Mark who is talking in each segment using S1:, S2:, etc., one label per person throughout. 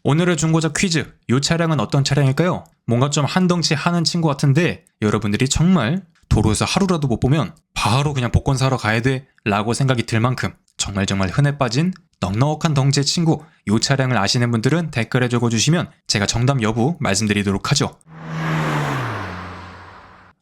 S1: 오늘의 중고차 퀴즈, 이 차량은 어떤 차량일까요? 뭔가 좀 한덩치 하는 친구 같은데 여러분들이 정말 도로에서 하루라도 못 보면 바로 그냥 복권 사러 가야 돼 라고 생각이 들 만큼 정말 흔해 빠진 넉넉한 덩치의 친구, 이 차량을 아시는 분들은 댓글에 적어주시면 제가 정답 여부 말씀드리도록 하죠.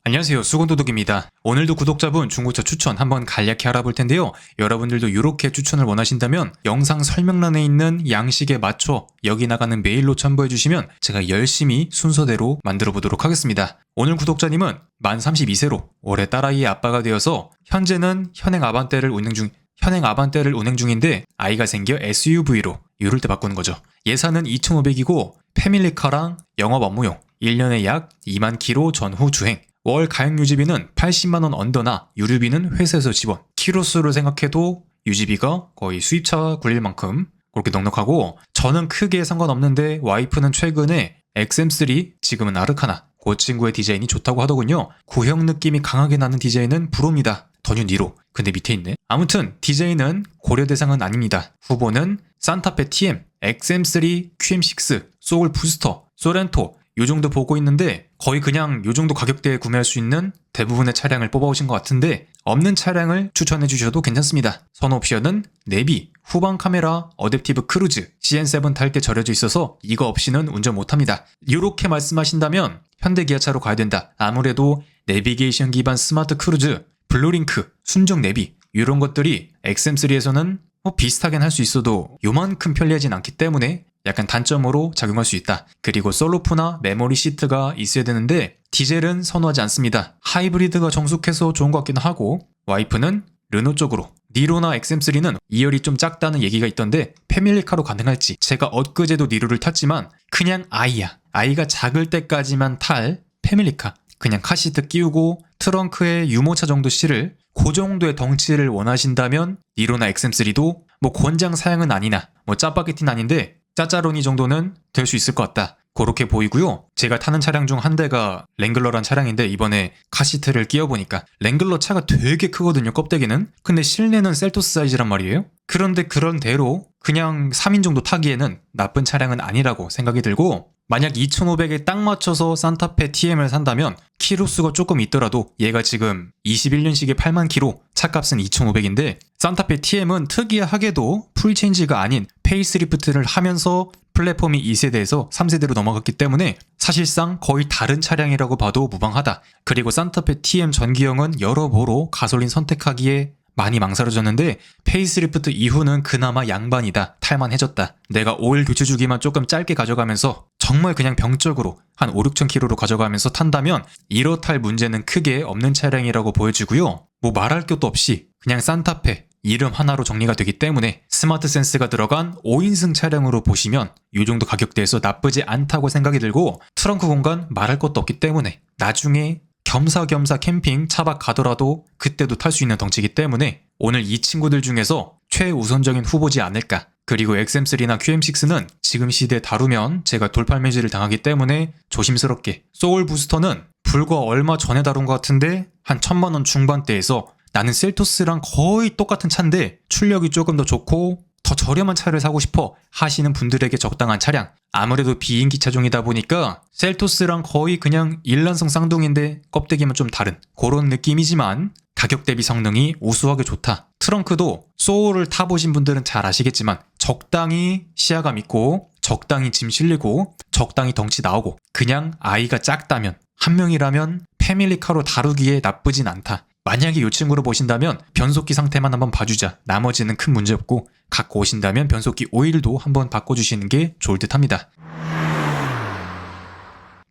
S1: 안녕하세요, 수건도둑입니다. 오늘도 구독자분 중고차 추천 한번 간략히 알아볼 텐데요. 여러분들도 이렇게 추천을 원하신다면 영상 설명란에 있는 양식에 맞춰 여기 나가는 메일로 첨부해주시면 제가 열심히 순서대로 만들어 보도록 하겠습니다. 오늘 구독자님은 만 32세로 올해 딸아이의 아빠가 되어서 현재는 현행 아반떼를 운행 중인데 아이가 생겨 SUV로 이럴 때 바꾸는 거죠. 예산은 2,500이고 패밀리카랑 영업 업무용 1년에 약 2만 킬로 전후 주행, 월 가용 유지비는 80만원 언더나 유류비는 회사에서 지원, 키로수를 생각해도 유지비가 거의 수입차 굴릴 만큼 그렇게 넉넉하고, 저는 크게 상관없는데 와이프는 최근에 XM3, 지금은 아르카나, 그 친구의 디자인이 좋다고 하더군요. 구형 느낌이 강하게 나는 디자인은 불호입니다. 더뉴 니로. 근데 밑에 있네. 아무튼 디자인은 고려 대상은 아닙니다. 후보는 산타페 TM, XM3, QM6, 소울 부스터, 소렌토 요 정도 보고 있는데 거의 그냥 요 정도 가격대에 구매할 수 있는 대부분의 차량을 뽑아오신 것 같은데 없는 차량을 추천해 주셔도 괜찮습니다. 선 옵션은 내비, 후방 카메라, 어댑티브 크루즈, CN7 탈 때 절여져 있어서 이거 없이는 운전 못합니다. 이렇게 말씀하신다면 현대 기아차로 가야 된다. 아무래도 내비게이션 기반 스마트 크루즈, 블루링크, 순정 내비 이런 것들이 XM3에서는 비슷하긴 할 수 있어도 요만큼 편리하진 않기 때문에 약간 단점으로 작용할 수 있다. 그리고 썬루프나 메모리 시트가 있어야 되는데 디젤은 선호하지 않습니다. 하이브리드가 정숙해서 좋은 것 같기도 하고, 와이프는 르노 쪽으로, 니로나 XM3는 2열이 좀 작다는 얘기가 있던데 패밀리카로 가능할지. 제가 엊그제도 니로를 탔지만 그냥 아이가 작을 때까지만 탈 패밀리카, 그냥 카시트 끼우고 트렁크에 유모차 정도 실을 그 정도의 덩치를 원하신다면 니로나 XM3도 권장 사양은 아니나 짜파게티는 아닌데 짜짜로니 정도는 될 수 있을 것 같다. 그렇게 보이고요. 제가 타는 차량 중 한 대가 랭글러란 차량인데 이번에 카시트를 끼워보니까 랭글러 차가 되게 크거든요, 껍데기는. 근데 실내는 셀토스 사이즈란 말이에요. 그런데 그런 대로 그냥 3인 정도 타기에는 나쁜 차량은 아니라고 생각이 들고, 만약 2,500에 딱 맞춰서 산타페 TM을 산다면 키로수가 조금 있더라도 얘가 지금 21년식에 8만 킬로, 차값은 2,500인데 산타페 TM은 특이하게도 풀체인지가 아닌 페이스리프트를 하면서 플랫폼이 2세대에서 3세대로 넘어갔기 때문에 사실상 거의 다른 차량이라고 봐도 무방하다. 그리고 산타페 TM 전기형은 여러모로 가솔린 선택하기에 많이 망설여졌는데 페이스리프트 이후는 그나마 양반이다, 탈만해졌다. 내가 오일 교체 주기만 조금 짧게 가져가면서 정말 그냥 병적으로 한 5-6천 킬로로 가져가면서 탄다면 이렇다 할 문제는 크게 없는 차량이라고 보여지고요. 말할 것도 없이 그냥 산타페 이름 하나로 정리가 되기 때문에 스마트 센스가 들어간 5인승 차량으로 보시면 이 정도 가격대에서 나쁘지 않다고 생각이 들고, 트렁크 공간 말할 것도 없기 때문에 나중에 겸사겸사 캠핑 차박 가더라도 그때도 탈 수 있는 덩치이기 때문에 오늘 이 친구들 중에서 최우선적인 후보지 않을까. 그리고 XM3나 QM6는 지금 시대에 다루면 제가 돌팔매질을 당하기 때문에 조심스럽게, 소울 부스터는 불과 얼마 전에 다룬 것 같은데 한 1,000만원 중반대에서 나는 셀토스랑 거의 똑같은 차인데 출력이 조금 더 좋고 더 저렴한 차를 사고 싶어 하시는 분들에게 적당한 차량. 아무래도 비인기 차종이다 보니까 셀토스랑 거의 그냥 일란성 쌍둥이인데 껍데기만 좀 다른 그런 느낌이지만 가격 대비 성능이 우수하게 좋다. 트렁크도 소울을 타보신 분들은 잘 아시겠지만 적당히 시야감 있고 적당히 짐 실리고 적당히 덩치 나오고, 그냥 아이가 작다면 한 명이라면 패밀리카로 다루기에 나쁘진 않다. 만약에 이 친구로 보신다면 변속기 상태만 한번 봐주자, 나머지는 큰 문제 없고, 갖고 오신다면 변속기 오일도 한번 바꿔주시는 게 좋을 듯 합니다.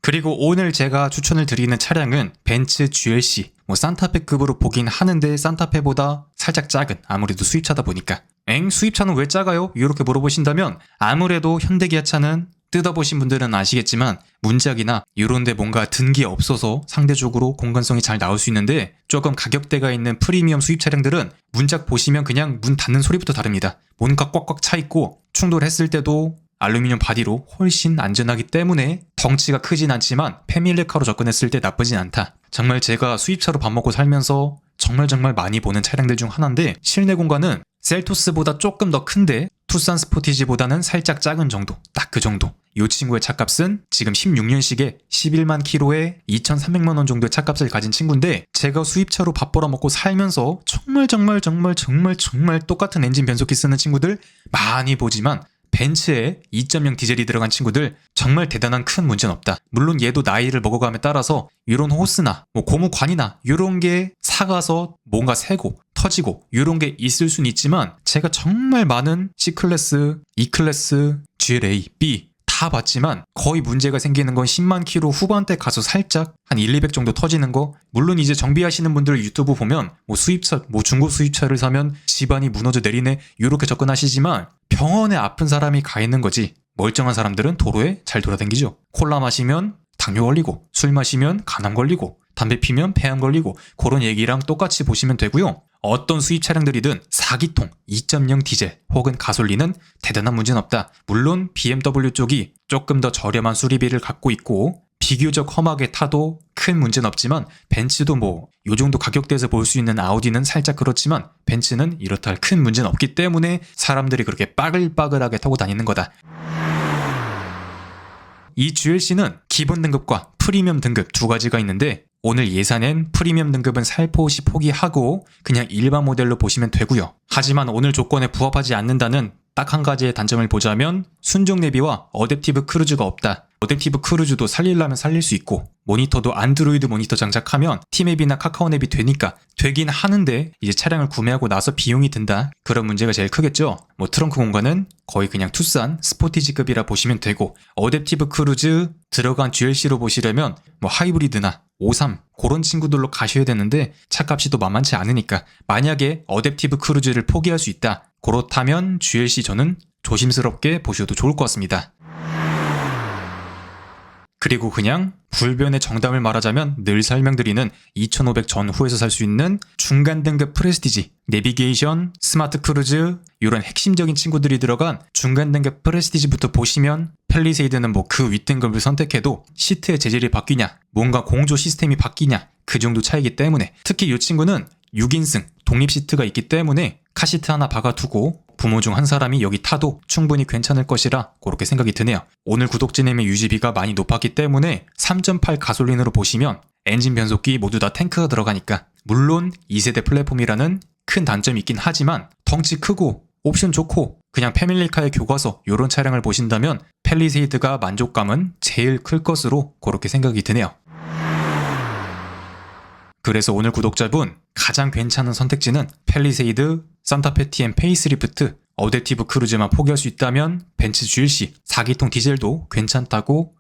S1: 그리고 오늘 제가 추천을 드리는 차량은 벤츠 GLC, 산타페급으로 보긴 하는데 산타페보다 살짝 작은, 아무래도 수입차다 보니까. 수입차는 왜 작아요? 이렇게 물어보신다면 아무래도 현대기아차는 뜯어보신 분들은 아시겠지만 문짝이나 이런데 뭔가 든 게 없어서 상대적으로 공간성이 잘 나올 수 있는데, 조금 가격대가 있는 프리미엄 수입 차량들은 문짝 보시면 그냥 문 닫는 소리부터 다릅니다. 뭔가 꽉꽉 차있고 충돌했을 때도 알루미늄 바디로 훨씬 안전하기 때문에 덩치가 크진 않지만 패밀리카로 접근했을 때 나쁘진 않다. 정말 제가 수입차로 밥 먹고 살면서 정말 많이 보는 차량들 중 하나인데 실내 공간은 셀토스보다 조금 더 큰데 투싼 스포티지보다는 살짝 작은 정도, 딱 그 정도. 이 친구의 차값은 지금 16년식에 11만 킬로에 2,300만 원 정도의 차값을 가진 친구인데, 제가 수입차로 밥 벌어먹고 살면서 정말 똑같은 엔진 변속기 쓰는 친구들 많이 보지만 벤츠에 2.0 디젤이 들어간 친구들 정말 대단한 큰 문제는 없다. 물론 얘도 나이를 먹어감에 따라서 이런 호스나 고무관이나 이런 게 사가서 뭔가 새고 터지고 이런 게 있을 수는 있지만, 제가 정말 많은 C클래스, E클래스, GLA, B 다 봤지만 거의 문제가 생기는 건 10만 킬로 후반대 가서 살짝 한 1, 200 정도 터지는 거. 물론 이제 정비하시는 분들 유튜브 보면 수입차, 중고 수입차를 사면 집안이 무너져 내리네 이렇게 접근하시지만, 병원에 아픈 사람이 가 있는 거지 멀쩡한 사람들은 도로에 잘 돌아다니죠. 콜라 마시면 당뇨 걸리고, 술 마시면 간암 걸리고, 담배 피면 폐암 걸리고, 그런 얘기랑 똑같이 보시면 되고요. 어떤 수입 차량들이든 4기통, 2.0 디젤 혹은 가솔린은 대단한 문제는 없다. 물론 BMW 쪽이 조금 더 저렴한 수리비를 갖고 있고 비교적 험하게 타도 큰 문제는 없지만, 벤츠도 요 정도 가격대에서 볼 수 있는 아우디는 살짝 그렇지만 벤츠는 이렇다 할 큰 문제는 없기 때문에 사람들이 그렇게 빠글빠글하게 타고 다니는 거다. 이 GLC는 기본 등급과 프리미엄 등급 두 가지가 있는데, 오늘 예산엔 프리미엄 등급은 살포시 포기하고 그냥 일반 모델로 보시면 되고요. 하지만 오늘 조건에 부합하지 않는다는 딱 한 가지의 단점을 보자면 순정 내비와 어댑티브 크루즈가 없다. 어댑티브 크루즈도 살리려면 살릴 수 있고, 모니터도 안드로이드 모니터 장착하면 티맵이나 카카오맵이 되긴 하는데 이제 차량을 구매하고 나서 비용이 든다. 그런 문제가 제일 크겠죠. 트렁크 공간은 거의 그냥 투싼 스포티지급이라 보시면 되고, 어댑티브 크루즈 들어간 GLC로 보시려면 하이브리드나 53 그런 친구들로 가셔야 되는데 차값이 또 만만치 않으니까, 만약에 어댑티브 크루즈를 포기할 수 있다, 그렇다면 GLC 저는 조심스럽게 보셔도 좋을 것 같습니다. 그리고 그냥 불변의 정답을 말하자면 늘 설명드리는 2,500 전후에서 살 수 있는 중간 등급 프레스티지, 내비게이션, 스마트 크루즈 이런 핵심적인 친구들이 들어간 중간 등급 프레스티지부터 보시면, 팰리세이드는 그 윗등급을 선택해도 시트의 재질이 바뀌냐, 뭔가 공조 시스템이 바뀌냐, 그 정도 차이기 때문에, 특히 이 친구는 6인승 독립 시트가 있기 때문에 카시트 하나 박아두고 부모 중 한 사람이 여기 타도 충분히 괜찮을 것이라 그렇게 생각이 드네요. 오늘 구독진님의 유지비가 많이 높았기 때문에 3.8 가솔린으로 보시면 엔진 변속기 모두 다 탱크가 들어가니까, 물론 2세대 플랫폼이라는 큰 단점이 있긴 하지만 덩치 크고 옵션 좋고 그냥 패밀리카의 교과서 이런 차량을 보신다면 팰리세이드가 만족감은 제일 클 것으로 그렇게 생각이 드네요. 그래서 오늘 구독자분 가장 괜찮은 선택지는 팰리세이드, 산타페 TM 페이스리프트, 어댑티브 크루즈만 포기할 수 있다면 벤츠 GLC 4기통 디젤도 괜찮다고